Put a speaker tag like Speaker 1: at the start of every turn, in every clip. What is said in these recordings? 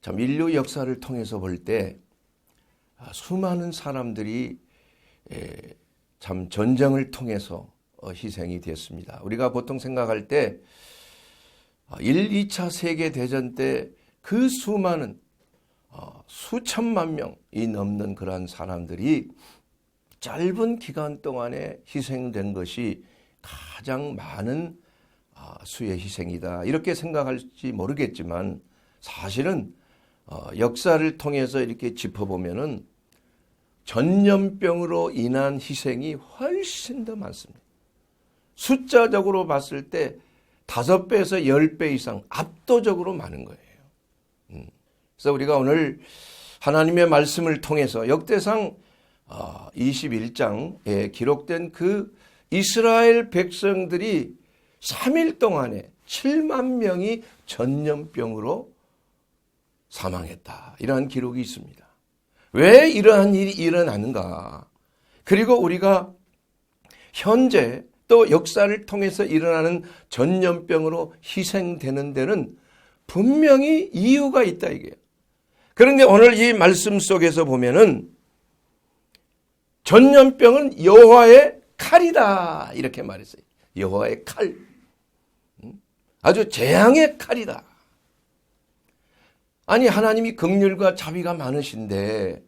Speaker 1: 참 인류 역사를 통해서 볼 때 수많은 사람들이 참 전쟁을 통해서 희생이 됐습니다. 우리가 보통 생각할 때 1, 2차 세계대전 때 그 수많은 수천만 명이 넘는 그러한 사람들이 짧은 기간 동안에 희생된 것이 가장 많은 수의 희생이다. 이렇게 생각할지 모르겠지만 사실은 역사를 통해서 이렇게 짚어보면은 전염병으로 인한 희생이 훨씬 더 많습니다. 숫자적으로 봤을 때 5배에서 10배 이상 압도적으로 많은 거예요. 그래서 우리가 오늘 하나님의 말씀을 통해서 역대상 21장에 기록된 그 이스라엘 백성들이 3일 동안에 7만 명이 전염병으로 사망했다. 이러한 기록이 있습니다. 왜 이러한 일이 일어나는가? 그리고 우리가 현재 또 역사를 통해서 일어나는 전염병으로 희생되는 데는 분명히 이유가 있다 이게요. 그런데 오늘 이 말씀 속에서 보면은 전염병은 여호와의 칼이다 이렇게 말했어요. 여호와의 칼. 아주 재앙의 칼이다. 아니 하나님이 긍휼과 자비가 많으신데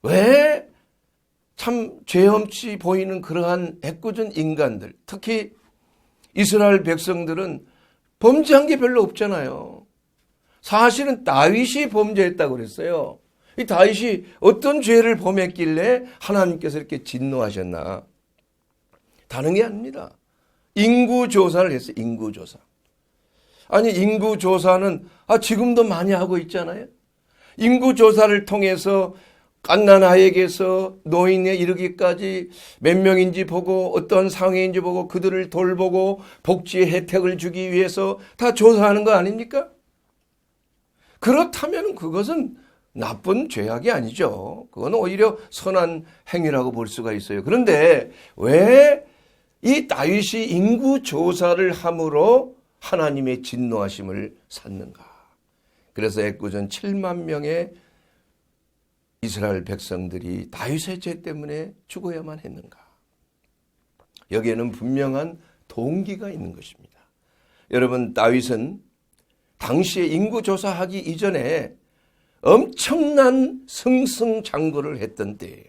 Speaker 1: 왜 참 죄 없이 보이는 그러한 애꿎은 인간들, 특히 이스라엘 백성들은 범죄한 게 별로 없잖아요. 사실은 다윗이 범죄했다고 그랬어요. 이 다윗이 어떤 죄를 범했길래 하나님께서 이렇게 진노하셨나? 다른 게 아닙니다. 인구조사를 했어요. 인구조사. 아니 인구조사는 지금도 많이 하고 있잖아요. 인구조사를 통해서 갓난아이에게서 노인에 이르기까지 몇 명인지 보고 어떤 상황인지 보고 그들을 돌보고 복지 혜택을 주기 위해서 다 조사하는 거 아닙니까? 그렇다면 그것은 나쁜 죄악이 아니죠. 그건 오히려 선한 행위라고 볼 수가 있어요. 그런데 왜 이 다윗이 인구조사를 함으로 하나님의 진노하심을 샀는가? 그래서 애꿎은 7만 명의 이스라엘 백성들이 다윗의 죄 때문에 죽어야만 했는가? 여기에는 분명한 동기가 있는 것입니다. 여러분, 다윗은 당시에 인구조사하기 이전에 엄청난 승승장구를 했던 때예요.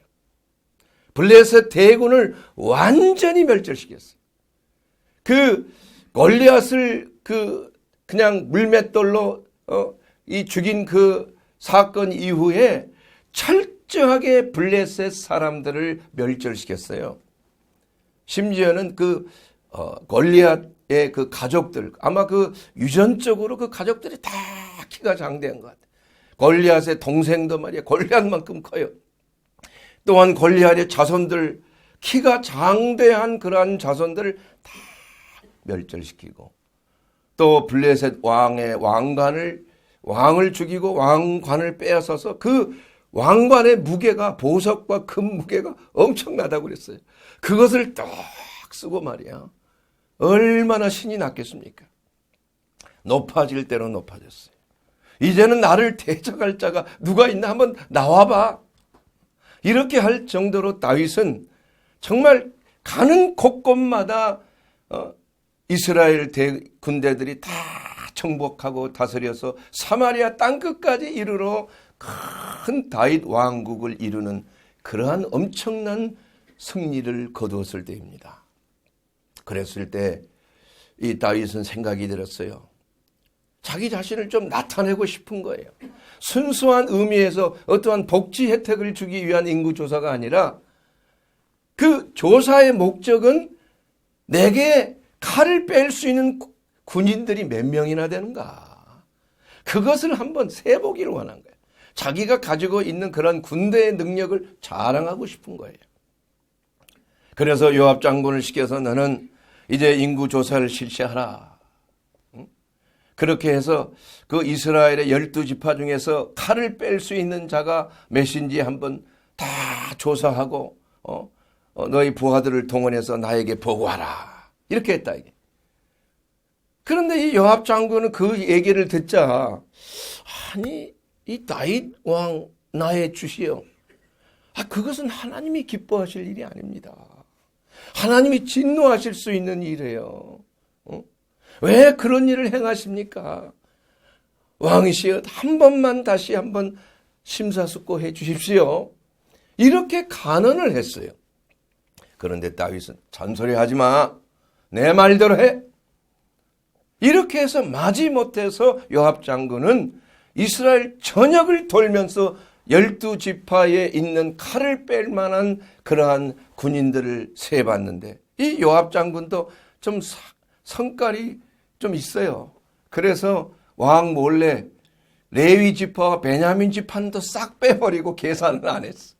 Speaker 1: 블레셋 대군을 완전히 멸절시켰어요. 그 골리앗을 그냥 물맷돌로 죽인 그 사건 이후에 철저하게 블레셋 사람들을 멸절시켰어요. 심지어는 골리앗의 그 가족들, 아마 유전적으로 그 가족들이 다 키가 장대한 것 같아요. 골리앗의 동생도 말이야 골리앗만큼 커요. 또한 골리앗의 자손들, 키가 장대한 그러한 자손들을 다 멸절시키고, 또 블레셋 왕의 왕을 죽이고 왕관을 빼앗아서 그 왕관의 무게가, 보석과 금 무게가 엄청나다고 그랬어요. 그것을 딱 쓰고 말이야. 얼마나 신이 났겠습니까? 높아질 대로 높아졌어요. 이제는 나를 대적할 자가 누가 있나 한번 나와봐. 이렇게 할 정도로 다윗은 정말 가는 곳곳마다 이스라엘 군대들이 다 정복하고 다스려서 사마리아 땅끝까지 이르러 큰 다윗 왕국을 이루는 그러한 엄청난 승리를 거두었을 때입니다. 그랬을 때 이 다윗은 생각이 들었어요. 자기 자신을 좀 나타내고 싶은 거예요. 순수한 의미에서 어떠한 복지 혜택을 주기 위한 인구조사가 아니라 그 조사의 목적은 내게 칼을 뺄 수 있는 군인들이 몇 명이나 되는가. 그것을 한번 세보기를 원한 거예요. 자기가 가지고 있는 그런 군대의 능력을 자랑하고 싶은 거예요. 그래서 요압 장군을 시켜서 너는 이제 인구조사를 실시하라. 그렇게 해서 그 이스라엘의 12지파 중에서 칼을 뺄 수 있는 자가 몇인지 한번 다 조사하고 너희 부하들을 동원해서 나에게 보고하라. 이렇게 했다. 이게. 그런데 이 요압 장군은 그 얘기를 듣자 아니 이 다윗 왕 나의 주시여. 그것은 하나님이 기뻐하실 일이 아닙니다. 하나님이 진노하실 수 있는 일이에요. 왜 그런 일을 행하십니까? 왕이시여 한 번만 다시 한번 심사숙고해 주십시오. 이렇게 간언을 했어요. 그런데 다윗은 잔소리하지 마. 내 말대로 해. 이렇게 해서 마지못해서 요압 장군은 이스라엘 전역을 돌면서 12지파에 있는 칼을 뺄 만한 그러한 군인들을 세봤는데 이 요압 장군도 좀 성깔이 좀 있어요. 그래서 왕 몰래 레위 지파와 베냐민 지파도 싹 빼버리고 계산을 안 했어.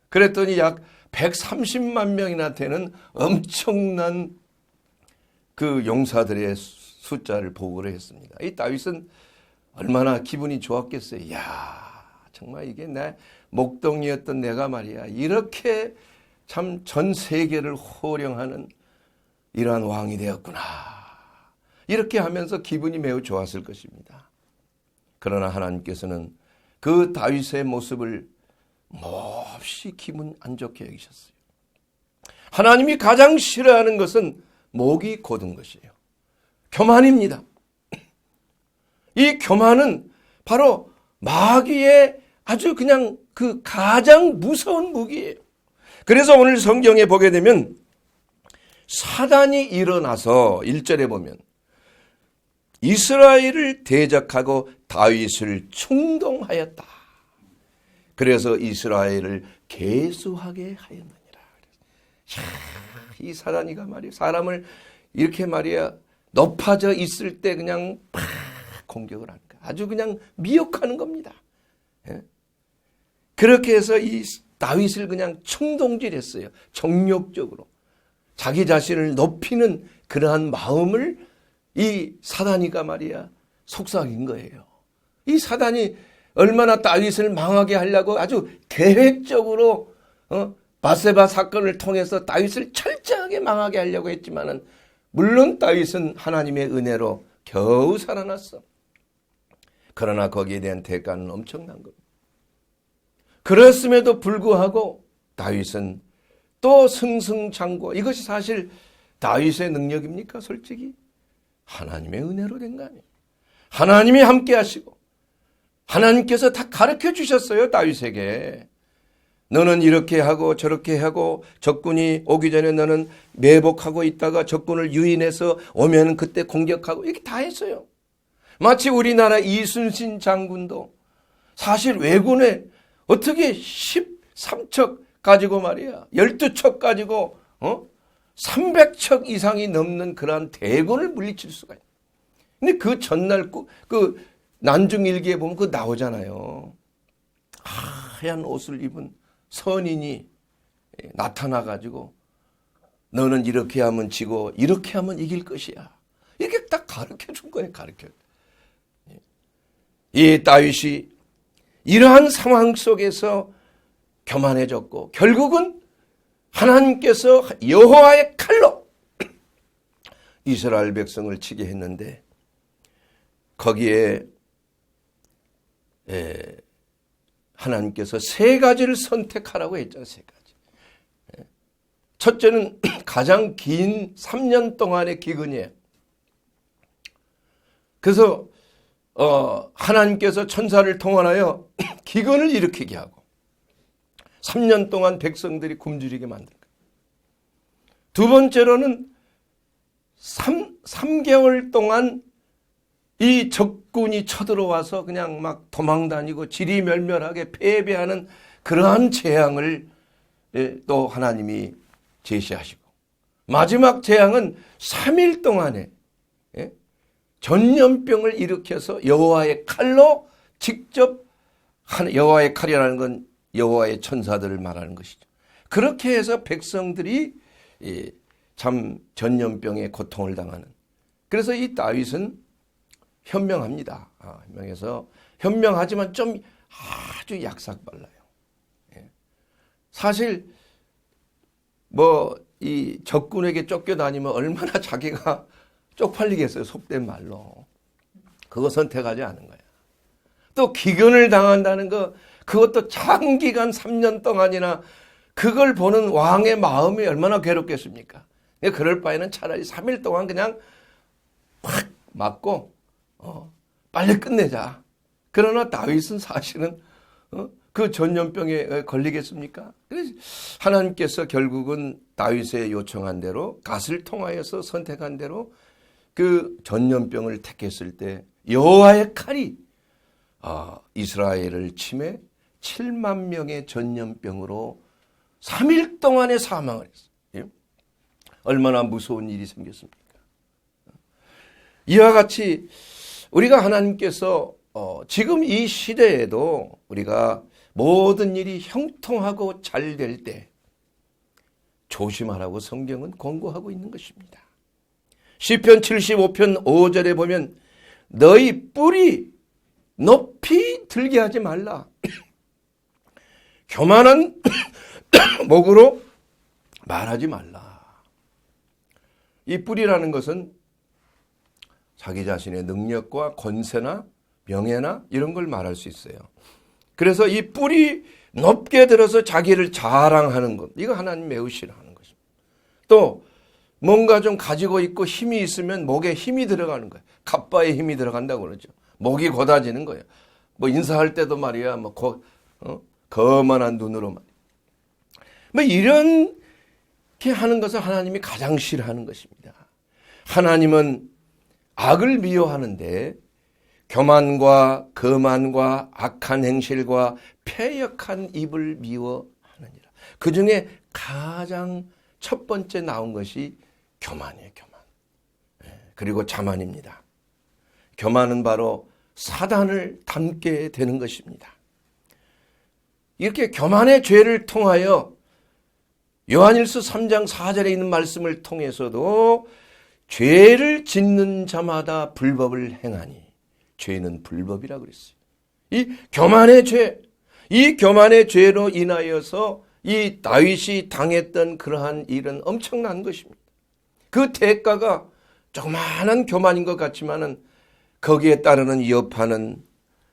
Speaker 1: 그랬더니 약 130만 명이나 되는 엄청난 그 용사들의 숫자를 보고를 했습니다. 이 다윗은 얼마나 기분이 좋았겠어요. 이야, 정말 이게 내 목동이었던 내가 말이야. 이렇게 참 전 세계를 호령하는 이러한 왕이 되었구나. 이렇게 하면서 기분이 매우 좋았을 것입니다. 그러나 하나님께서는 그 다윗의 모습을 몹시 기분 안 좋게 여기셨어요. 하나님이 가장 싫어하는 것은 목이 곧은 것이에요. 교만입니다. 이 교만은 바로 마귀의 아주 그냥 그 가장 무서운 무기예요. 그래서 오늘 성경에 보게 되면 사단이 일어나서 1절에 보면 이스라엘을 대적하고 다윗을 충동하였다. 그래서 이스라엘을 계수하게 하였느니라. 이 사단이가 말이야 사람을 이렇게 말이야 높아져 있을 때 그냥 팍 공격을 하는 거야. 아주 그냥 미혹하는 겁니다. 그렇게 해서 이 다윗을 그냥 충동질했어요. 정욕적으로 자기 자신을 높이는 그러한 마음을 이 사단이가 말이야 속삭인 거예요. 이 사단이 얼마나 다윗을 망하게 하려고 아주 계획적으로 바세바 사건을 통해서 다윗을 철저하게 망하게 하려고 했지만은 물론 다윗은 하나님의 은혜로 겨우 살아났어. 그러나 거기에 대한 대가는 엄청난 겁니다. 그렇음에도 불구하고 다윗은 또 승승장구. 이것이 사실 다윗의 능력입니까? 솔직히 하나님의 은혜로 된 거 아니에요. 하나님이 함께 하시고 하나님께서 다 가르쳐 주셨어요. 다윗에게. 너는 이렇게 하고 저렇게 하고 적군이 오기 전에 너는 매복하고 있다가 적군을 유인해서 오면 그때 공격하고 이렇게 다 했어요. 마치 우리나라 이순신 장군도 사실 왜군에 어떻게 13척 가지고 말이야 12척 가지고 300척 이상이 넘는 그러한 대군을 물리칠 수가 있어요. 근데 그 전날 그 난중일기에 보면 그 나오잖아요. 하얀 옷을 입은 선인이 나타나가지고 너는 이렇게 하면 지고 이렇게 하면 이길 것이야. 이렇게 딱 가르쳐 준 거예요. 가르쳐. 이 다윗이 이러한 상황 속에서 교만해졌고 결국은 하나님께서 여호와의 칼로 이스라엘 백성을 치게 했는데 거기에 하나님께서 세 가지를 선택하라고 했잖아요. 세 가지. 첫째는 가장 긴 3년 동안의 기근이에요. 그래서 하나님께서 천사를 통하여 기근을 일으키게 하고 3년 동안 백성들이 굶주리게 만든 거예요. 두 번째로는 3개월 동안 이 적군이 쳐들어와서 그냥 막 도망다니고 지리멸멸하게 패배하는 그러한 재앙을 또 하나님이 제시하시고 마지막 재앙은 3일 동안에 전염병을 일으켜서 여호와의 칼로 직접 여호와의 칼이라는 건 여호와의 천사들을 말하는 것이죠. 그렇게 해서 백성들이 참 전염병에 고통을 당하는. 그래서 이 다윗은 현명합니다. 현명해서 현명하지만 좀 아주 약삭발라요. 사실 이 적군에게 쫓겨다니면 얼마나 자기가 쪽팔리겠어요. 속된 말로. 그거 선택하지 않은 거야. 또 기근을 당한다는 거, 그것도 장기간 3년 동안이나 그걸 보는 왕의 마음이 얼마나 괴롭겠습니까? 그럴 바에는 차라리 3일 동안 그냥 확 맞고 빨리 끝내자. 그러나 다윗은 사실은 그 전염병에 걸리겠습니까? 그래서 하나님께서 결국은 다윗의 요청한 대로, 갓을 통하여서 선택한 대로 그 전염병을 택했을 때 여호와의 칼이 이스라엘을 침해 7만 명의 전염병으로 3일 동안에 사망을 했어요. 얼마나 무서운 일이 생겼습니까? 이와 같이 우리가 하나님께서 지금 이 시대에도 우리가 모든 일이 형통하고 잘 될 때 조심하라고 성경은 권고하고 있는 것입니다. 시편 75편 5절에 보면 너희 뿔이 높이 들게 하지 말라. 교만한 목으로 말하지 말라. 이 뿔이라는 것은 자기 자신의 능력과 권세나 명예나 이런 걸 말할 수 있어요. 그래서 이 뿔이 높게 들어서 자기를 자랑하는 것, 이거 하나님 매우 싫어하는 것입니다. 또 뭔가 좀 가지고 있고 힘이 있으면 목에 힘이 들어가는 거예요. 갑바에 힘이 들어간다고 그러죠. 목이 곧아지는 거예요. 뭐 인사할 때도 말이야, 거만한 눈으로 말이야. 뭐 이렇게 하는 것을 하나님이 가장 싫어하는 것입니다. 하나님은 악을 미워하는데 교만과 거만과 악한 행실과 패역한 입을 미워하느니라. 그 중에 가장 첫 번째 나온 것이 교만이에요. 교만. 그리고 자만입니다. 교만은 바로 사단을 닮게 되는 것입니다. 이렇게 교만의 죄를 통하여 요한일서 3장 4절에 있는 말씀을 통해서도 죄를 짓는 자마다 불법을 행하니, 죄는 불법이라고 그랬어요. 이 교만의 죄, 이 교만의 죄로 인하여서 이 다윗이 당했던 그러한 일은 엄청난 것입니다. 그 대가가 조그마한 교만인 것 같지만은 거기에 따르는 여파는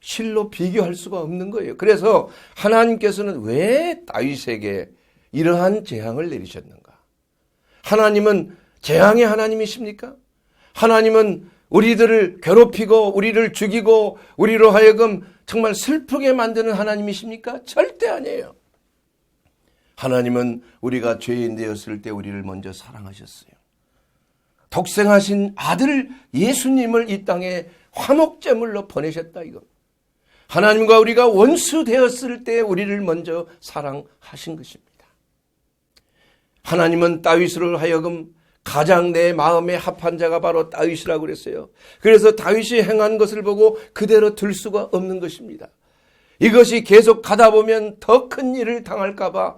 Speaker 1: 실로 비교할 수가 없는 거예요. 그래서 하나님께서는 왜 다윗에게 이러한 재앙을 내리셨는가? 하나님은 재앙의 하나님이십니까? 하나님은 우리들을 괴롭히고 우리를 죽이고 우리로 하여금 정말 슬프게 만드는 하나님이십니까? 절대 아니에요. 하나님은 우리가 죄인 되었을 때 우리를 먼저 사랑하셨어요. 독생하신 아들 예수님을 이 땅에 화목제물로 보내셨다 이거. 하나님과 우리가 원수 되었을 때 우리를 먼저 사랑하신 것입니다. 하나님은 다윗으로 하여금 가장 내 마음에 합한 자가 바로 다윗이라고 그랬어요. 그래서 다윗이 행한 것을 보고 그대로 들 수가 없는 것입니다. 이것이 계속 가다 보면 더 큰 일을 당할까 봐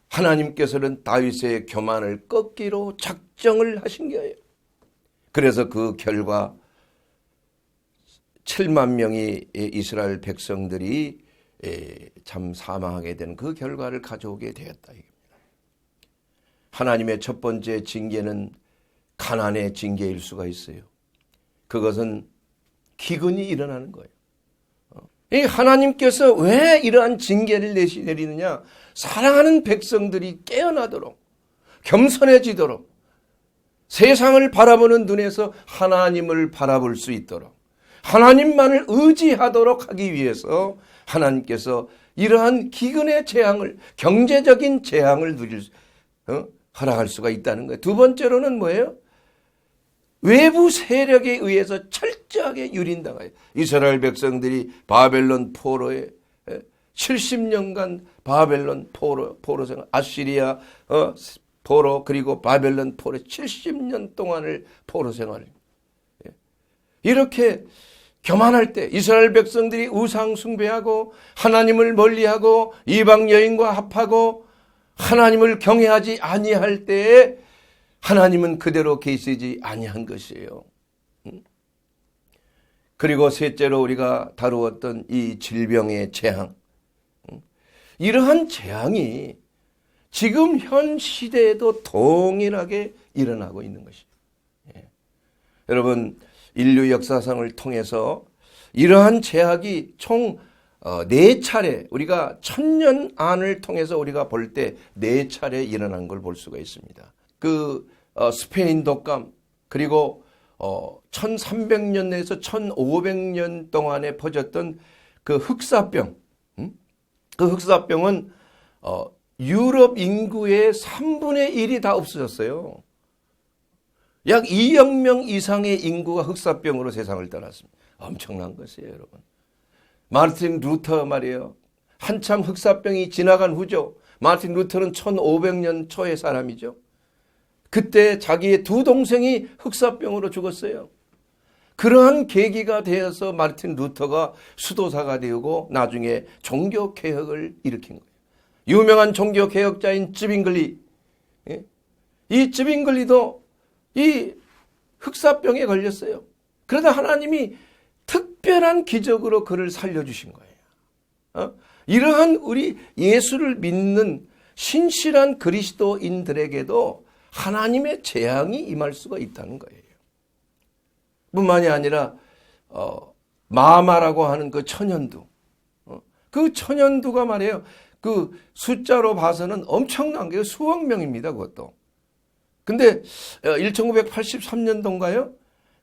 Speaker 1: 하나님께서는 다윗의 교만을 꺾기로 작정을 하신 거예요. 그래서 그 결과 7만 명의 이스라엘 백성들이 참 사망하게 된 그 결과를 가져오게 되었다. 하나님의 첫 번째 징계는 가난의 징계일 수가 있어요. 그것은 기근이 일어나는 거예요. 이 하나님께서 왜 이러한 징계를 내리느냐? 사랑하는 백성들이 깨어나도록, 겸손해지도록, 세상을 바라보는 눈에서 하나님을 바라볼 수 있도록, 하나님만을 의지하도록 하기 위해서 하나님께서 이러한 기근의 재앙을, 경제적인 재앙을 허락할 수가 있다는 거예요. 두 번째로는 뭐예요? 외부 세력에 의해서 철저하게 유린당해요. 이스라엘 백성들이 바벨론 포로에 70년간 바벨론 포로 생활, 아시리아 포로 그리고 바벨론 포로 70년 동안을 포로 생활을 이렇게 교만할 때 이스라엘 백성들이 우상 숭배하고 하나님을 멀리하고 이방 여인과 합하고 하나님을 경외하지 아니할 때에 하나님은 그대로 계시지 아니한 것이에요. 그리고 셋째로 우리가 다루었던 이 질병의 재앙, 이러한 재앙이 지금 현 시대에도 동일하게 일어나고 있는 것이에요. 여러분, 인류 역사상을 통해서 이러한 제약이 총 4차례, 우리가 천년안을 통해서 우리가 볼 때 4차례 일어난 걸 볼 수가 있습니다. 그 스페인 독감, 그리고 1300년 내에서 1500년 동안에 퍼졌던 그 흑사병, 그 흑사병은 유럽 인구의 3분의 1이 다 없어졌어요. 약 2억 명 이상의 인구가 흑사병으로 세상을 떠났습니다. 엄청난 것이에요, 여러분. 마르틴 루터 말이에요. 한참 흑사병이 지나간 후죠. 마르틴 루터는 1500년 초의 사람이죠. 그때 자기의 2 동생이 흑사병으로 죽었어요. 그러한 계기가 되어서 마르틴 루터가 수도사가 되고 나중에 종교개혁을 일으킨 거예요. 유명한 종교개혁자인 쯔빙글리, 이 쯔빙글리도 이 흑사병에 걸렸어요. 그러다 하나님이 특별한 기적으로 그를 살려주신 거예요. 이러한 우리 예수를 믿는 신실한 그리스도인들에게도 하나님의 재앙이 임할 수가 있다는 거예요. 뿐만이 아니라 마마라고 하는 그 천연두, 그 천연두가 말이에요. 그 숫자로 봐서는 엄청난 게 수억 명입니다. 그것도. 근데 1983년도인가요?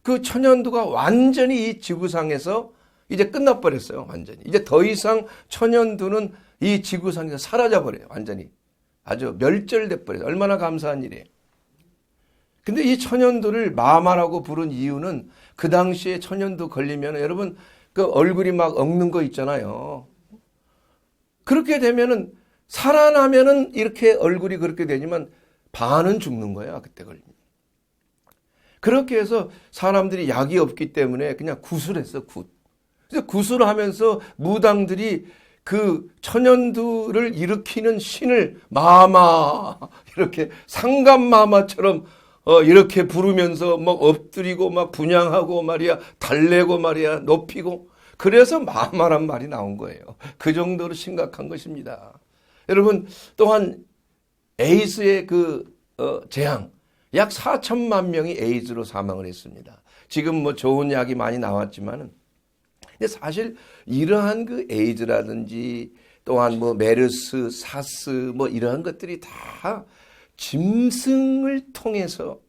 Speaker 1: 그 천연두가 완전히 이 지구상에서 이제 끝나버렸어요. 완전히. 이제 더 이상 천연두는 이 지구상에서 사라져버려요. 완전히. 아주 멸절돼 버려요. 얼마나 감사한 일이에요. 근데 이 천연두를 마마라고 부른 이유는 그 당시에 천연두 걸리면 여러분 그 얼굴이 막 엉는 거 있잖아요. 그렇게 되면은 살아나면은 이렇게 얼굴이 그렇게 되지만 반은 죽는 거야. 그때 걸리면. 그렇게 해서 사람들이 약이 없기 때문에 그냥 굿을 했어. 굿. 그래서 굿을 하면서 무당들이 그 천연두를 일으키는 신을 마마 이렇게 상감마마처럼 이렇게 부르면서 막 엎드리고 막 분양하고 말이야 달래고 말이야 높이고 그래서 마마란 말이 나온 거예요. 그 정도로 심각한 것입니다. 여러분 또한 에이즈의 그 재앙 약 4천만 명이 에이즈로 사망을 했습니다. 지금 뭐 좋은 약이 많이 나왔지만은 근데 사실 이러한 그 에이즈라든지 또한 뭐 메르스, 사스 뭐 이러한 것들이 다 짐승을 통해서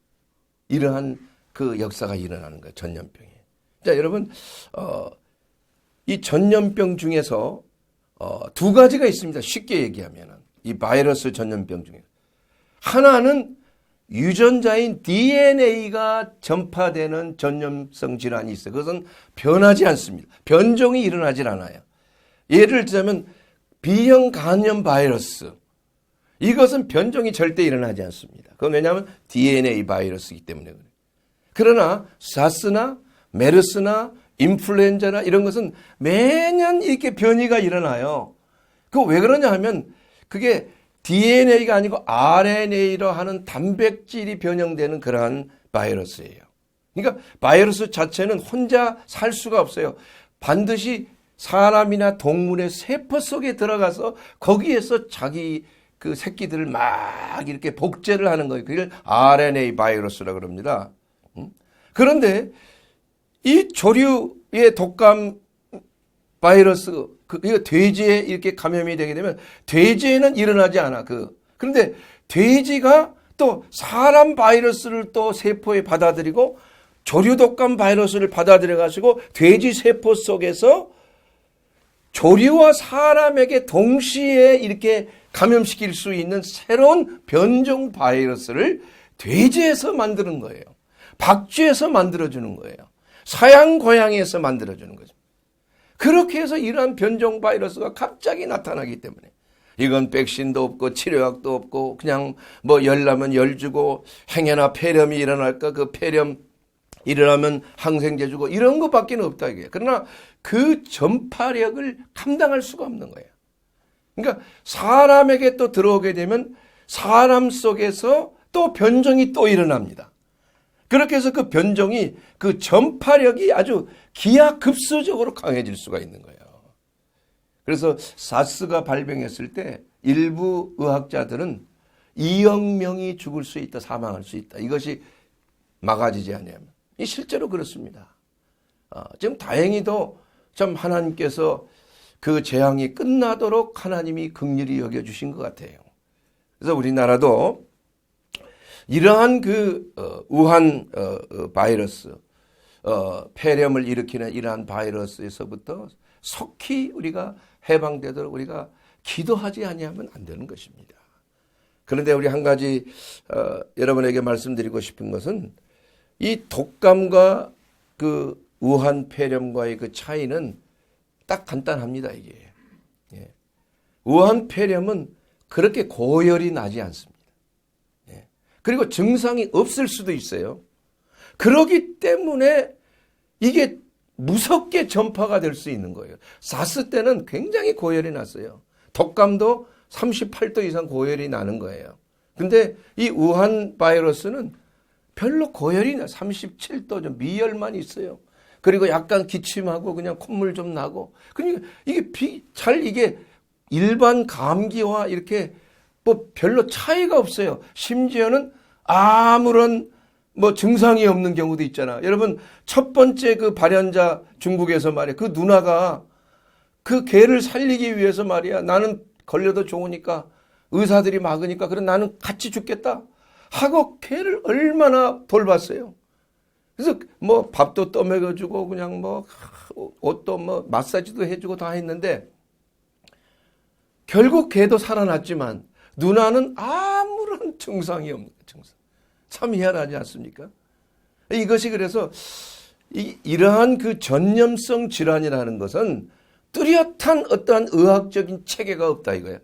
Speaker 1: 이러한 그 역사가 일어나는 거예요. 전염병이. 자, 여러분, 이 전염병 중에서 2가지가 있습니다. 쉽게 얘기하면은. 이 바이러스 전염병 중에. 하나는 유전자인 DNA가 전파되는 전염성 질환이 있어요. 그것은 변하지 않습니다. 변종이 일어나질 않아요. 예를 들자면 B형 간염 바이러스. 이것은 변종이 절대 일어나지 않습니다. 그건 왜냐하면 DNA 바이러스이기 때문에 그래요. 그러나 사스나 메르스나 인플루엔자나 이런 것은 매년 이렇게 변이가 일어나요. 그거 왜 그러냐 하면 그게 DNA가 아니고 RNA로 하는 단백질이 변형되는 그러한 바이러스예요. 그러니까 바이러스 자체는 혼자 살 수가 없어요. 반드시 사람이나 동물의 세포 속에 들어가서 거기에서 자기 그 새끼들을 막 이렇게 복제를 하는 거예요. 그걸 RNA 바이러스라고 그럽니다. 그런데 이 조류의 독감 바이러스, 이거 돼지에 이렇게 감염이 되게 되면 돼지에는 일어나지 않아. 그런데 돼지가 또 사람 바이러스를 또 세포에 받아들이고 조류 독감 바이러스를 받아들여 가지고 돼지 세포 속에서 조류와 사람에게 동시에 이렇게 감염시킬 수 있는 새로운 변종 바이러스를 돼지에서 만드는 거예요. 박쥐에서 만들어주는 거예요. 서양 고양이에서 만들어주는 거죠. 그렇게 해서 이러한 변종 바이러스가 갑자기 나타나기 때문에 이건 백신도 없고 치료약도 없고 그냥 뭐 열나면 열 주고 행여나 폐렴이 일어날까 그 폐렴 일어나면 항생제 주고 이런 것밖에 없다 이게. 그러나 그 전파력을 감당할 수가 없는 거예요. 그러니까 사람에게 또 들어오게 되면 사람 속에서 또 변종이 또 일어납니다. 그렇게 해서 그 변종이 그 전파력이 아주 기하급수적으로 강해질 수가 있는 거예요. 그래서 사스가 발병했을 때 일부 의학자들은 2억 명이 죽을 수 있다, 사망할 수 있다. 이것이 막아지지 않으면. 실제로 그렇습니다. 지금 다행히도 참 하나님께서 그 재앙이 끝나도록 하나님이 긍휼히 여겨주신 것 같아요. 그래서 우리나라도 이러한 그 우한 바이러스, 폐렴을 일으키는 이러한 바이러스에서부터 속히 우리가 해방되도록 우리가 기도하지 아니하면 안 되는 것입니다. 그런데 우리 한 가지 여러분에게 말씀드리고 싶은 것은 이 독감과 그 우한 폐렴과의 그 차이는 딱 간단합니다. 이게 우한 폐렴은 그렇게 고열이 나지 않습니다. 그리고 증상이 없을 수도 있어요. 그렇기 때문에 이게 무섭게 전파가 될 수 있는 거예요. 사스 때는 굉장히 고열이 났어요. 독감도 38도 이상 고열이 나는 거예요. 근데 이 우한 바이러스는 별로 고열이 나 37도 좀 미열만 있어요. 그리고 약간 기침하고 그냥 콧물 좀 나고. 그러니까 이게 일반 감기와 이렇게 뭐 별로 차이가 없어요. 심지어는 아무런 뭐 증상이 없는 경우도 있잖아. 여러분 첫 번째 그 발현자 중국에서 말이야. 그 누나가 그 개를 살리기 위해서 말이야. 나는 걸려도 좋으니까 의사들이 막으니까 그래 나는 같이 죽겠다 하고 개를 얼마나 돌봤어요. 그래서 뭐 밥도 떠먹여주고 그냥 뭐 옷도 뭐 마사지도 해주고 다 했는데 결국 개도 살아났지만 누나는 아무런 증상이 없는 증상. 참 희한하지 않습니까? 이것이 그래서 이러한 그 전염성 질환이라는 것은 뚜렷한 어떠한 의학적인 체계가 없다 이거예요.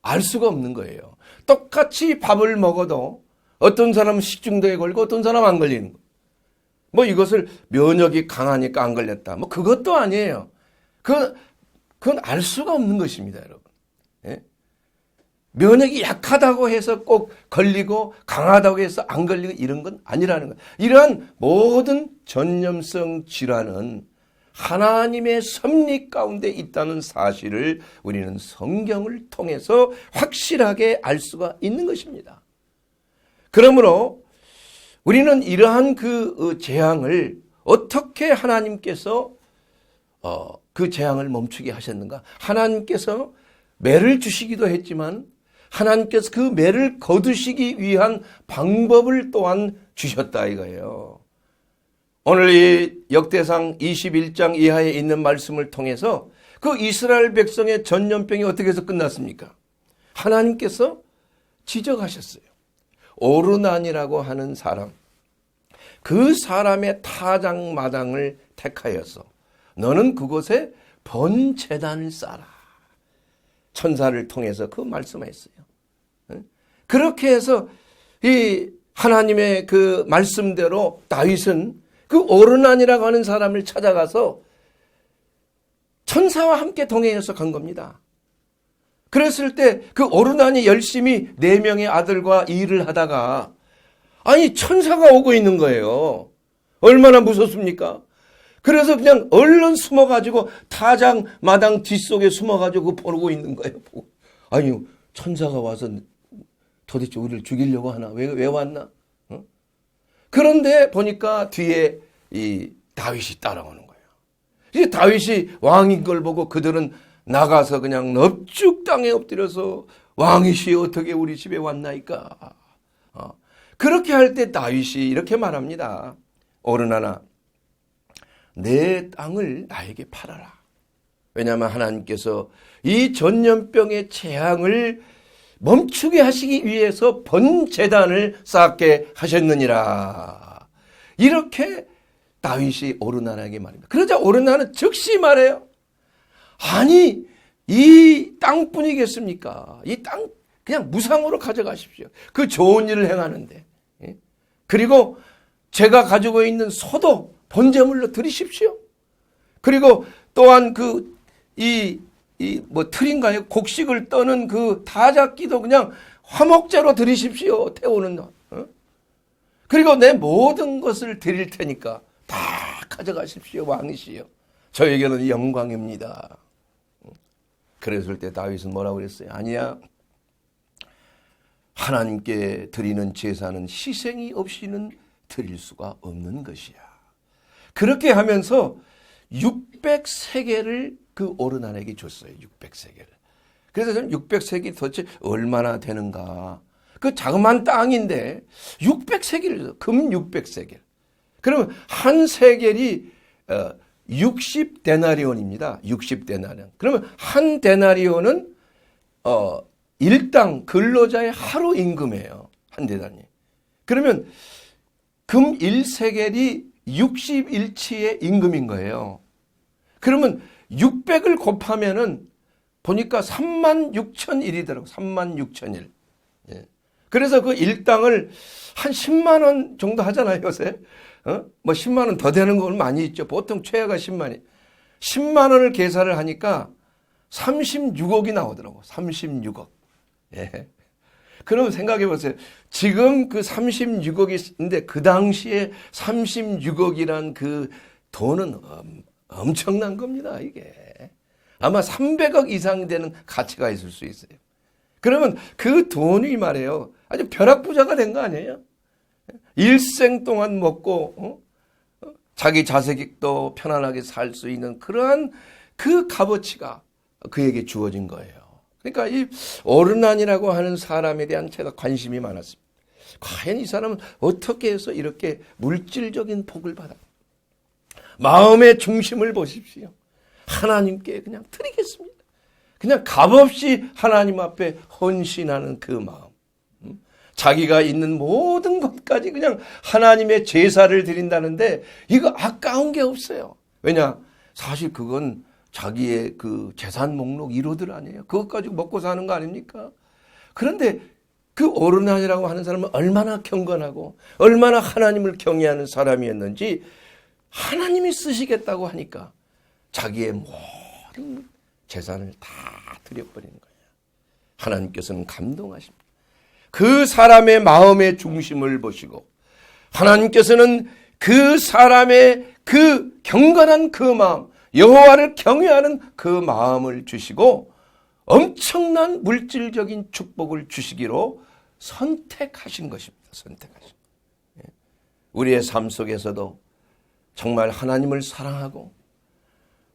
Speaker 1: 알 수가 없는 거예요. 똑같이 밥을 먹어도 어떤 사람은 식중독에 걸리고 어떤 사람은 안 걸리는 거. 뭐 이것을 면역이 강하니까 안 걸렸다. 뭐 그것도 아니에요. 그건 알 수가 없는 것입니다, 여러분. 예? 면역이 약하다고 해서 꼭 걸리고 강하다고 해서 안 걸리고 이런 건 아니라는 거예요. 이러한 모든 전염성 질환은 하나님의 섭리 가운데 있다는 사실을 우리는 성경을 통해서 확실하게 알 수가 있는 것입니다. 그러므로 우리는 이러한 그 재앙을 어떻게 하나님께서 그 재앙을 멈추게 하셨는가? 하나님께서 매를 주시기도 했지만 하나님께서 그 매를 거두시기 위한 방법을 또한 주셨다 이거예요. 오늘 이 역대상 21장 이하에 있는 말씀을 통해서 그 이스라엘 백성의 전염병이 어떻게 해서 끝났습니까? 하나님께서 지적하셨어요. 오르난이라고 하는 사람, 그 사람의 타작마당을 택하여서 너는 그곳에 번제단을 쌓아라. 천사를 통해서 그 말씀했어요. 그렇게 해서 이 하나님의 그 말씀대로 다윗은 그 오르난이라고 하는 사람을 찾아가서 천사와 함께 동행해서 간 겁니다. 그랬을 때 그 오르난이 열심히 4명의 아들과 일을 하다가 아니 천사가 오고 있는 거예요. 얼마나 무섭습니까? 그래서 그냥 얼른 숨어가지고 타작 마당 뒷속에 숨어가지고 보고 있는 거예요. 아니 천사가 와서 도대체 우리를 죽이려고 하나? 왜 왔나? 그런데 보니까 뒤에 이 다윗이 따라오는 거예요. 이제 다윗이 왕인 걸 보고 그들은 나가서 그냥 넙죽 땅에 엎드려서 왕이시 어떻게 우리 집에 왔나이까? 그렇게 할 때 다윗이 이렇게 말합니다. 오르나나 내 땅을 나에게 팔아라. 왜냐하면 하나님께서 이 전염병의 재앙을 멈추게 하시기 위해서 번제단을 쌓게 하셨느니라. 이렇게 다윗이 오르나나에게 말합니다. 그러자 오르나는 즉시 말해요. 아니 이 땅뿐이겠습니까? 이 땅 그냥 무상으로 가져가십시오. 그 좋은 일을 행하는데. 그리고 제가 가지고 있는 소도 번제물로 드리십시오. 그리고 또한 뭐 틀인가요? 곡식을 떠는 그 다작기도 그냥 화목제로 드리십시오. 태우는 것. 그리고 내 모든 것을 드릴 테니까 다 가져가십시오. 왕이시여. 저에게는 영광입니다. 그랬을 때 다윗은 뭐라고 그랬어요? 아니야. 하나님께 드리는 제사는 희생이 없이는 드릴 수가 없는 것이야. 그렇게 하면서 600세겔을 그 오르난에게 줬어요. 600세겔. 그래서 저는 600세겔이 도대체 얼마나 되는가. 그 자그마한 땅인데 600세겔, 금 600세겔. 그러면 한 세겔이 60데나리온입니다. 60데나리온. 그러면 한 데나리온은 일당 근로자의 하루 임금이에요. 한 데나리. 그러면 금 1세겔이 60일치의 임금인 거예요. 그러면 600을 곱하면은 보니까 36,000일이더라고요. 36,000일. 예. 그래서 그 일당을 한 10만 원 정도 하잖아요, 요새. 뭐 10만 원 더 되는 건 많이 있죠. 보통 최하가 10만이. 10만 원을 계산을 하니까 36억이 나오더라고. 36억. 예. 그럼 생각해 보세요. 지금 그 36억이 있는데 그 당시에 36억이란 그 돈은 엄청난 겁니다, 이게. 아마 300억 이상 되는 가치가 있을 수 있어요. 그러면 그 돈이 말이에요. 아주 벼락부자가 된 거 아니에요? 일생 동안 먹고 자기 자식도 편안하게 살 수 있는 그러한 그 값어치가 그에게 주어진 거예요. 그러니까 이 오르난이라고 하는 사람에 대한 제가 관심이 많았습니다. 과연 이 사람은 어떻게 해서 이렇게 물질적인 복을 받아? 마음의 중심을 보십시오. 하나님께 그냥 드리겠습니다. 그냥 값없이 하나님 앞에 헌신하는 그 마음. 자기가 있는 모든 것까지 그냥 하나님의 제사를 드린다는데 이거 아까운 게 없어요. 왜냐? 사실 그건 자기의 그 재산 목록 1호들 아니에요. 그것 가지고 먹고 사는 거 아닙니까? 그런데 그 오르난이라고 하는 사람은 얼마나 경건하고 얼마나 하나님을 경외하는 사람이었는지 하나님이 쓰시겠다고 하니까 자기의 모든 재산을 다 드려버리는 거예요. 하나님께서는 감동하십니다. 그 사람의 마음의 중심을 보시고 하나님께서는 그 사람의 그 경건한 그 마음, 여호와를 경외하는 그 마음을 주시고 엄청난 물질적인 축복을 주시기로 선택하신 것입니다. 선택하신. 우리의 삶 속에서도 정말 하나님을 사랑하고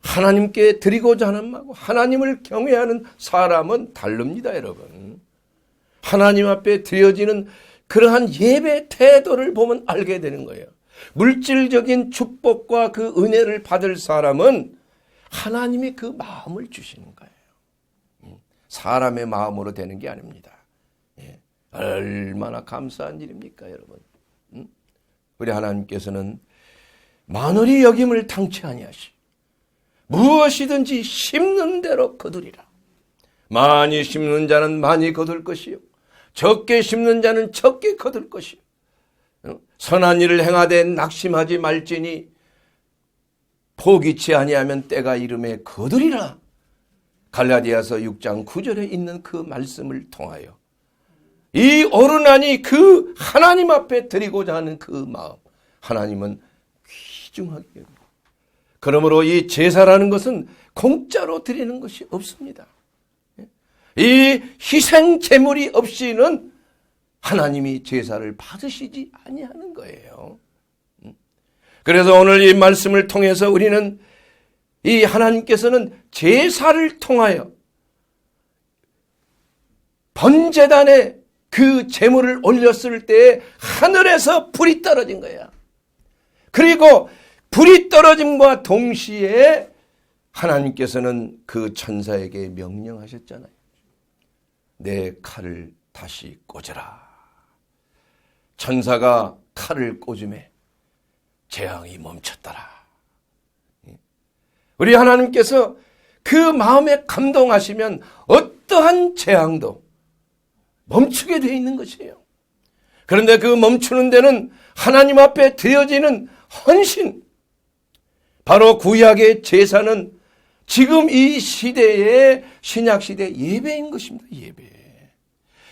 Speaker 1: 하나님께 드리고자 하는 마음, 하나님을 경외하는 사람은 다릅니다, 여러분. 하나님 앞에 드려지는 그러한 예배 태도를 보면 알게 되는 거예요. 물질적인 축복과 그 은혜를 받을 사람은 하나님이 그 마음을 주시는 거예요. 사람의 마음으로 되는 게 아닙니다. 얼마나 감사한 일입니까, 여러분? 우리 하나님께서는 만월이 여김을 당치 아니하시 무엇이든지 심는 대로 거두리라. 많이 심는 자는 많이 거둘 것이요 적게 심는 자는 적게 거둘 것이요 선한 일을 행하되 낙심하지 말지니 포기치 아니하면 때가 이름에 거두리라. 갈라디아서 6장 9절에 있는 그 말씀을 통하여 이 오르난이 그 하나님 앞에 드리고자 하는 그 마음, 하나님은 귀중하게 여깁니다. 그러므로 이 제사라는 것은 공짜로 드리는 것이 없습니다. 이 희생 제물이 없이는 하나님이 제사를 받으시지 아니하는 거예요. 그래서 오늘 이 말씀을 통해서 우리는 이 하나님께서는 제사를 통하여 번제단에 그 제물을 올렸을 때 하늘에서 불이 떨어진 거야. 그리고 불이 떨어짐과 동시에 하나님께서는 그 천사에게 명령하셨잖아요. 내 칼을 다시 꽂으라. 천사가 칼을 꽂음에 재앙이 멈췄더라. 우리 하나님께서 그 마음에 감동하시면 어떠한 재앙도 멈추게 되어 있는 것이에요. 그런데 그 멈추는 데는 하나님 앞에 드려지는 헌신, 바로 구약의 제사는 지금 이 시대의 신약시대 예배인 것입니다. 예배.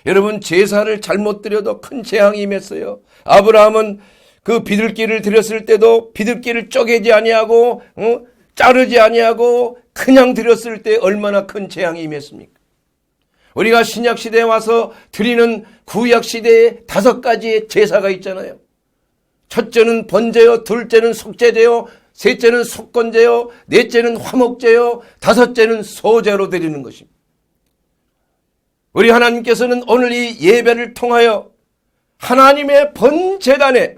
Speaker 1: 여러분, 제사를 잘못 드려도 큰 재앙이 임했어요. 아브라함은 그 비둘기를 드렸을 때도 비둘기를 쪼개지 아니하고 자르지 아니하고 그냥 드렸을 때 얼마나 큰 재앙이 임했습니까? 우리가 신약시대에 와서 드리는 구약시대에 5가지의 제사가 있잖아요. 첫째는 번제요, 둘째는 속죄제요, 셋째는 속건제요, 넷째는 화목제요, 다섯째는 소제로 드리는 것입니다. 우리 하나님께서는 오늘 이 예배를 통하여 하나님의 번제단에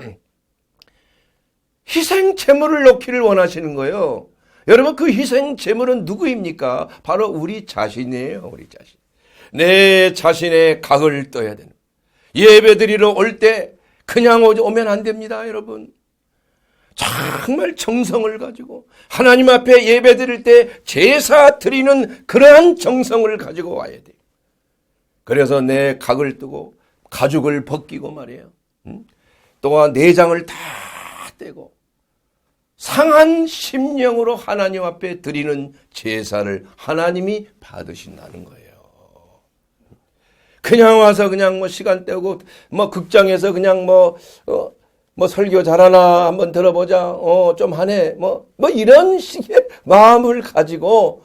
Speaker 1: 희생 제물을 놓기를 원하시는 거예요. 여러분, 그 희생 제물은 누구입니까? 바로 우리 자신이에요. 우리 자신. 내 자신의 각을 떠야 되는. 예배 드리러 올 때 그냥 오면 안 됩니다, 여러분. 정말 정성을 가지고 하나님 앞에 예배 드릴 때 제사 드리는 그러한 정성을 가지고 와야 돼요. 그래서 내 각을 뜨고 가죽을 벗기고 말이에요. 또한 내장을 다 떼고 상한 심령으로 하나님 앞에 드리는 제사를 하나님이 받으신다는 거예요. 그냥 와서 그냥 뭐 시간 때우고 뭐 극장에서 그냥 뭐 설교 잘하나 한번 들어보자. 좀 하네. 뭐 이런 식의 마음을 가지고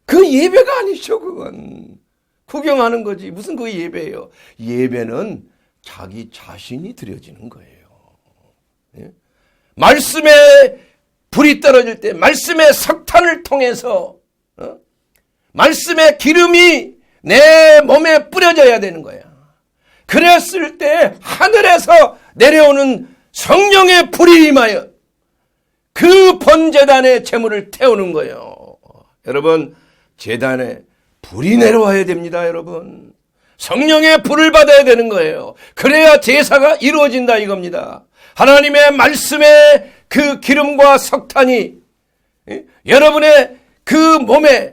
Speaker 1: 그 예배가 아니죠, 그건. 구경하는 거지. 무슨 그 예배예요. 예배는 자기 자신이 드려지는 거예요. 예? 말씀에 불이 떨어질 때 말씀의 석탄을 통해서 말씀의 기름이 내 몸에 뿌려져야 되는 거야. 그랬을 때 하늘에서 내려오는 성령의 불이 임하여 그 번제단의 제물을 태우는 거예요. 여러분, 제단에 불이 내려와야 됩니다, 여러분. 성령의 불을 받아야 되는 거예요. 그래야 제사가 이루어진다 이겁니다. 하나님의 말씀의 그 기름과 석탄이 여러분의 그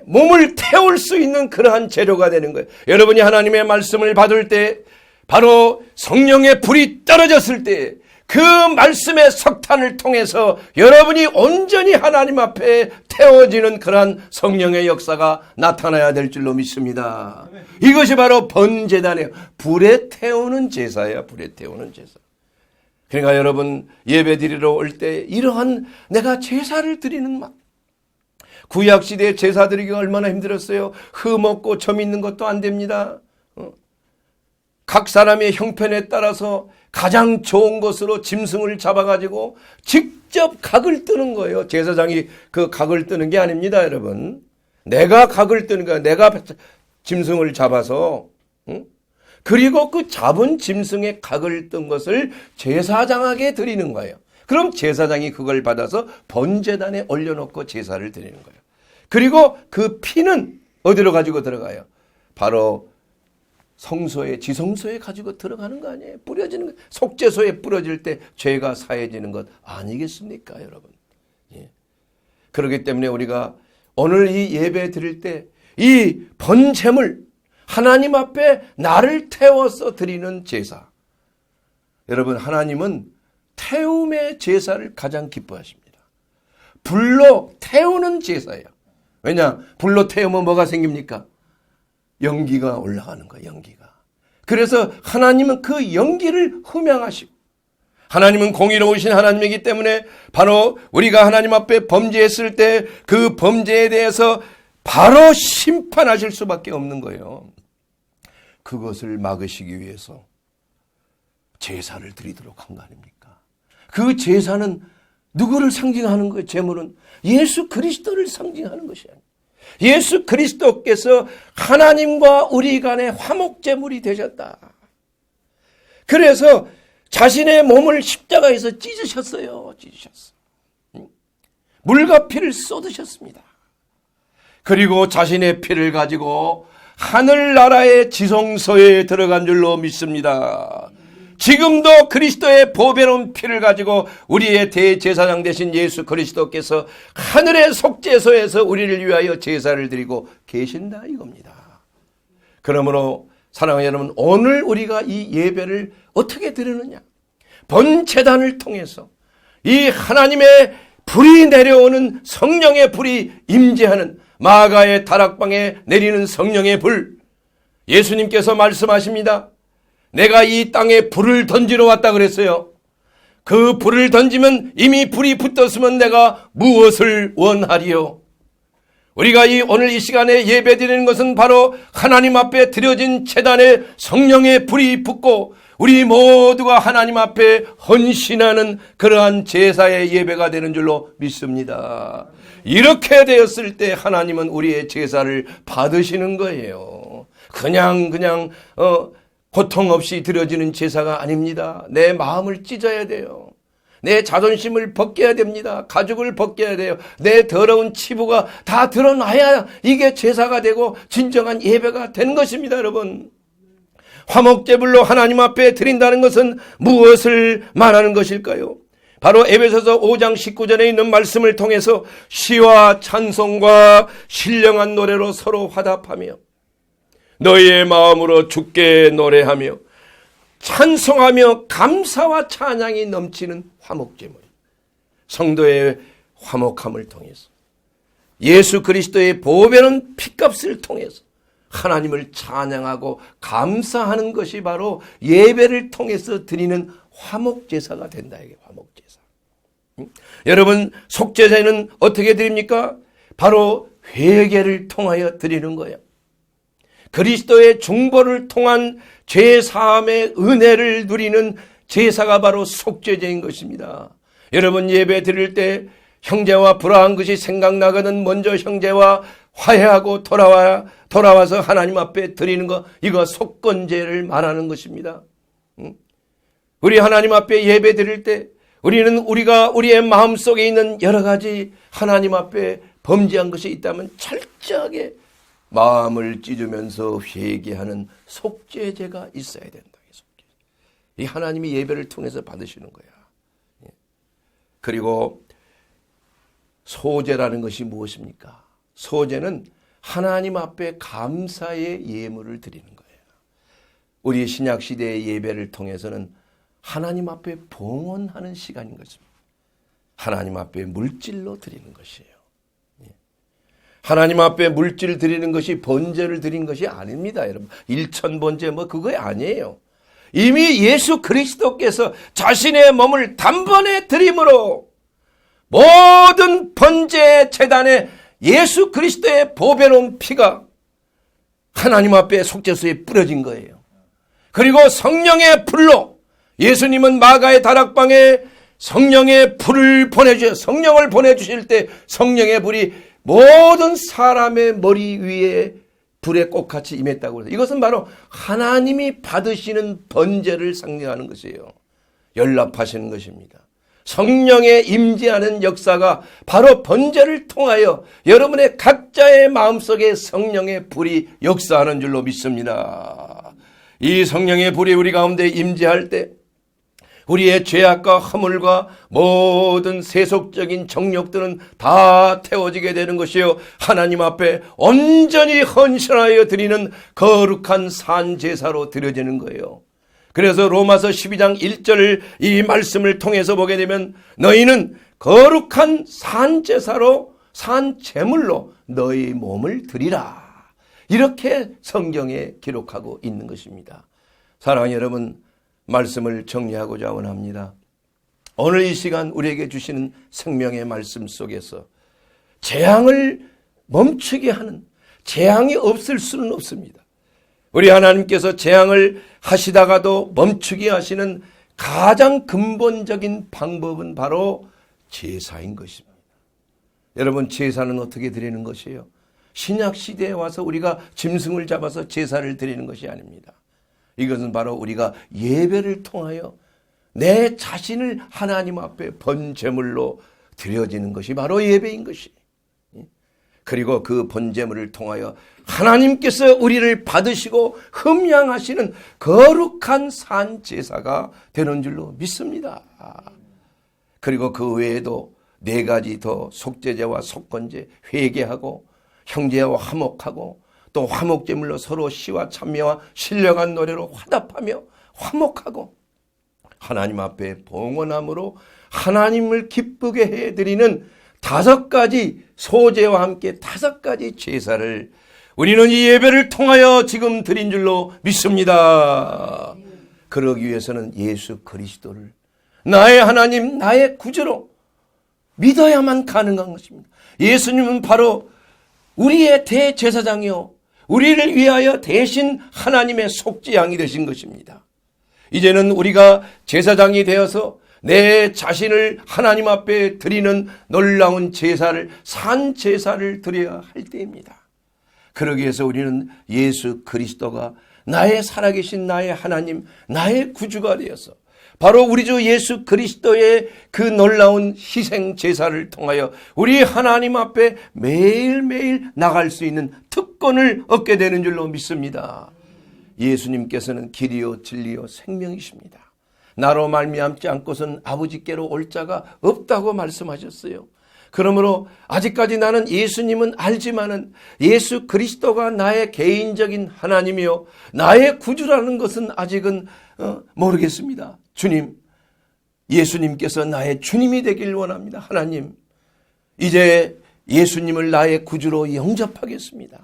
Speaker 1: 몸을 태울 수 있는 그러한 재료가 되는 거예요. 여러분이 하나님의 말씀을 받을 때 바로 성령의 불이 떨어졌을 때 그 말씀의 석탄을 통해서 여러분이 온전히 하나님 앞에 태워지는 그러한 성령의 역사가 나타나야 될 줄로 믿습니다. 이것이 바로 번제단이에요. 불에 태우는 제사예요. 불에 태우는 제사. 그러니까 여러분 예배 드리러 올 때 이러한 내가 제사를 드리는 막 구약시대에 제사 드리기가 얼마나 힘들었어요. 흠없고 점 있는 것도 안 됩니다. 각 사람의 형편에 따라서 가장 좋은 것으로 짐승을 잡아가지고 직접 각을 뜨는 거예요. 제사장이 그 각을 뜨는 게 아닙니다, 여러분. 내가 각을 뜨는 거야. 내가 짐승을 잡아서 그리고 그 잡은 짐승의 각을 뜬 것을 제사장에게 드리는 거예요. 그럼 제사장이 그걸 받아서 번제단에 올려놓고 제사를 드리는 거예요. 그리고 그 피는 어디로 가지고 들어가요? 바로 성소에, 지성소에 가지고 들어가는 거 아니에요? 뿌려지는 거. 속죄소에 뿌려질 때 죄가 사해지는 것 아니겠습니까, 여러분? 예. 그렇기 때문에 우리가 오늘 이 예배 드릴 때 이 번제물, 하나님 앞에 나를 태워서 드리는 제사. 여러분, 하나님은 태움의 제사를 가장 기뻐하십니다. 불로 태우는 제사예요. 왜냐? 불로 태우면 뭐가 생깁니까? 연기가 올라가는 거예요. 연기가. 그래서 하나님은 그 연기를 흠양하시고 하나님은 공의로우신 하나님이기 때문에 바로 우리가 하나님 앞에 범죄했을 때 그 범죄에 대해서 바로 심판하실 수밖에 없는 거예요. 그것을 막으시기 위해서 제사를 드리도록 한 거 아닙니까? 그 제사는 누구를 상징하는 거예요? 제물은 예수 그리스도를 상징하는 것이야. 예수 그리스도께서 하나님과 우리 간의 화목제물이 되셨다. 그래서 자신의 몸을 십자가에서 찢으셨어요. 물과 피를 쏟으셨습니다. 그리고 자신의 피를 가지고 하늘나라의 지성소에 들어간 줄로 믿습니다. 지금도 그리스도의 보배로운 피를 가지고 우리의 대제사장 되신 예수 그리스도께서 하늘의 속죄소에서 우리를 위하여 제사를 드리고 계신다 이겁니다. 그러므로 사랑하는 여러분, 오늘 우리가 이 예배를 어떻게 드리느냐? 번제단을 통해서 이 하나님의 불이 내려오는 성령의 불이 임재하는 마가의 다락방에 내리는 성령의 불. 예수님께서 말씀하십니다. 내가 이 땅에 불을 던지러 왔다 그랬어요. 그 불을 던지면 이미 불이 붙었으면 내가 무엇을 원하리요? 우리가 오늘 이 시간에 예배 드리는 것은 바로 하나님 앞에 드려진 제단에 성령의 불이 붙고 우리 모두가 하나님 앞에 헌신하는 그러한 제사의 예배가 되는 줄로 믿습니다. 이렇게 되었을 때 하나님은 우리의 제사를 받으시는 거예요. 그냥 고통 없이 드려지는 제사가 아닙니다. 내 마음을 찢어야 돼요. 내 자존심을 벗겨야 됩니다. 가죽을 벗겨야 돼요. 내 더러운 치부가 다 드러나야 이게 제사가 되고 진정한 예배가 되는 것입니다, 여러분. 화목제물로 하나님 앞에 드린다는 것은 무엇을 말하는 것일까요? 바로 에베소서 5장 19절에 있는 말씀을 통해서 시와 찬송과 신령한 노래로 서로 화답하며 너희의 마음으로 주께 노래하며 찬송하며 감사와 찬양이 넘치는 화목제물, 성도의 화목함을 통해서 예수 그리스도의 보배는 피값을 통해서 하나님을 찬양하고 감사하는 것이 바로 예배를 통해서 드리는 화목제사가 된다. 이게 화목제사. 여러분, 속죄제는 어떻게 드립니까? 바로 회개를 통하여 드리는 거예요. 그리스도의 중보를 통한 죄사함의 은혜를 누리는 제사가 바로 속죄제인 것입니다. 여러분, 예배 드릴 때 형제와 불화한 것이 생각나거든 먼저 형제와 화해하고 돌아와서 하나님 앞에 드리는 것, 이거 속건제를 말하는 것입니다. 우리 하나님 앞에 예배 드릴 때 우리는 우리의 마음속에 있는 여러 가지 하나님 앞에 범죄한 것이 있다면 철저하게 마음을 찢으면서 회개하는 속죄제가 있어야 된다. 이 하나님이 예배를 통해서 받으시는 거야. 그리고 소제라는 것이 무엇입니까? 소제는 하나님 앞에 감사의 예물을 드리는 거예요. 우리 신약시대의 예배를 통해서는 하나님 앞에 봉헌하는 시간인 것입니다. 하나님 앞에 물질로 드리는 것이에요. 하나님 앞에 물질 드리는 것이 번제를 드린 것이 아닙니다, 여러분. 일천번제 그거 아니에요. 이미 예수 그리스도께서 자신의 몸을 단번에 드림으로 모든 번제 제단에 예수 그리스도의 보배로운 피가 하나님 앞에 속죄소에 뿌려진 거예요. 그리고 성령의 불로 예수님은 마가의 다락방에 성령의 불을 보내주셔. 성령을 보내주실 때 성령의 불이 모든 사람의 머리 위에 불의 꽃같이 임했다고 해서 이것은 바로 하나님이 받으시는 번제를 상징하는 것이에요. 연락하시는 것입니다. 성령의 임재하는 역사가 바로 번제를 통하여 여러분의 각자의 마음속에 성령의 불이 역사하는 줄로 믿습니다. 이 성령의 불이 우리 가운데 임재할 때 우리의 죄악과 허물과 모든 세속적인 정욕들은 다 태워지게 되는 것이요, 하나님 앞에 온전히 헌신하여 드리는 거룩한 산제사로 드려지는 거예요. 그래서 로마서 12장 1절 이 말씀을 통해서 보게 되면 너희는 거룩한 산제사로 산제물로 너희 몸을 드리라, 이렇게 성경에 기록하고 있는 것입니다. 사랑하는 여러분, 말씀을 정리하고자 원합니다. 오늘 이 시간 우리에게 주시는 생명의 말씀 속에서 재앙을 멈추게 하는, 재앙이 없을 수는 없습니다. 우리 하나님께서 재앙을 하시다가도 멈추게 하시는 가장 근본적인 방법은 바로 제사인 것입니다. 여러분, 제사는 어떻게 드리는 것이에요? 신약 시대에 와서 우리가 짐승을 잡아서 제사를 드리는 것이 아닙니다. 이것은 바로 우리가 예배를 통하여 내 자신을 하나님 앞에 번제물로 드려지는 것이 바로 예배인 것이. 그리고 그 번제물을 통하여 하나님께서 우리를 받으시고 흠양하시는 거룩한 산제사가 되는 줄로 믿습니다. 그리고 그 외에도 4가지 더 속죄제와 속건제, 회개하고 형제와 화목하고 또 화목제물로 서로 시와 찬미와 신령한 노래로 화답하며 화목하고 하나님 앞에 봉헌함으로 하나님을 기쁘게 해드리는 5가지 소제와 함께 5가지 제사를 우리는 이 예배를 통하여 지금 드린 줄로 믿습니다. 그러기 위해서는 예수 그리스도를 나의 하나님, 나의 구주로 믿어야만 가능한 것입니다. 예수님은 바로 우리의 대제사장이요, 우리를 위하여 대신 하나님의 속죄양이 되신 것입니다. 이제는 우리가 제사장이 되어서 내 자신을 하나님 앞에 드리는 놀라운 제사를, 산 제사를 드려야 할 때입니다. 그러기 위해서 우리는 예수 그리스도가 나의 살아계신 나의 하나님, 나의 구주가 되어서 바로 우리 주 예수 그리스도의 그 놀라운 희생 제사를 통하여 우리 하나님 앞에 매일매일 나갈 수 있는 특권을 얻게 되는 줄로 믿습니다. 예수님께서는 길이요 진리요 생명이십니다. 나로 말미암지 않고선 아버지께로 올 자가 없다고 말씀하셨어요. 그러므로 아직까지 나는 예수님은 알지만은 예수 그리스도가 나의 개인적인 하나님이요 나의 구주라는 것은 아직은 모르겠습니다. 주님, 예수님께서 나의 주님이 되길 원합니다. 하나님, 이제 예수님을 나의 구주로 영접하겠습니다.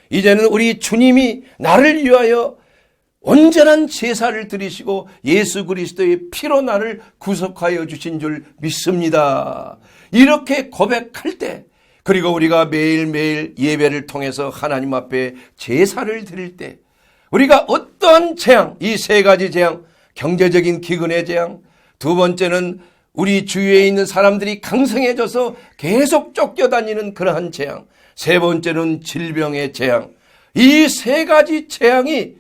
Speaker 1: 이제는 우리 주님이 나를 위하여 온전한 제사를 드리시고 예수 그리스도의 피로 나를 구속하여 주신 줄 믿습니다. 이렇게 고백할 때, 그리고 우리가 매일매일 예배를 통해서 하나님 앞에 제사를 드릴 때 우리가 어떠한 재앙, 이 세 가지 재앙, 경제적인 기근의 재앙, 두 번째는 우리 주위에 있는 사람들이 강성해져서 계속 쫓겨다니는 그러한 재앙, 세 번째는 질병의 재앙, 이 세 가지 재앙이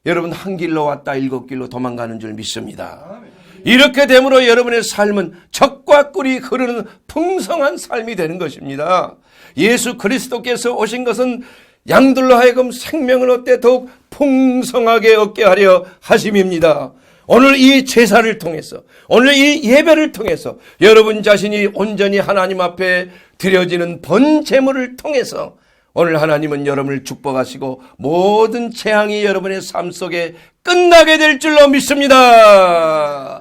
Speaker 1: 여러분 한 길로 왔다 일곱 길로 도망가는 줄 믿습니다. 이렇게 됨으로 여러분의 삶은 젖과 꿀이 흐르는 풍성한 삶이 되는 것입니다. 예수 그리스도께서 오신 것은 양들로 하여금 생명을 얻되 더욱 풍성하게 얻게 하려 하심입니다. 오늘 이 제사를 통해서, 오늘 이 예배를 통해서 여러분 자신이 온전히 하나님 앞에 드려지는 번제물을 통해서 오늘 하나님은 여러분을 축복하시고 모든 재앙이 여러분의 삶 속에 끝나게 될 줄로 믿습니다.